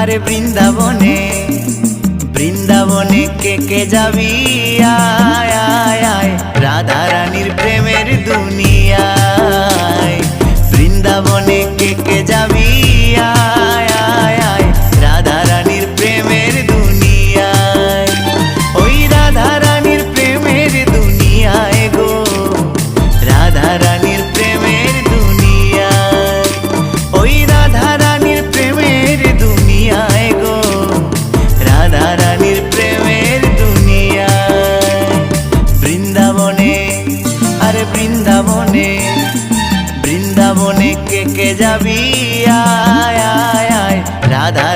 আরে বৃন্দাবনে বৃন্দাবনে কে যাবি আয় আয় আয় রাধা রানীর প্রেমের দুনিয়ায়। বৃন্দাবনে কে যাবি আয় আয় আয় রাধা রানীর প্রেমের দুনিয়ায়। ওই রাধা রানীর প্রেমের দুনিয়ায় গো, রাধা রানীর প্রেমের দুনিয়ায়। ওই রাধা রানীর প্রেমের দুনিয়ায় গো, রাধা রানীর প্রেমের দুনিয়ায়। বৃন্দাবনে আরে বৃন্দাবনে বৃন্দাবনে কে যাবি আয় আয় আয় রাধা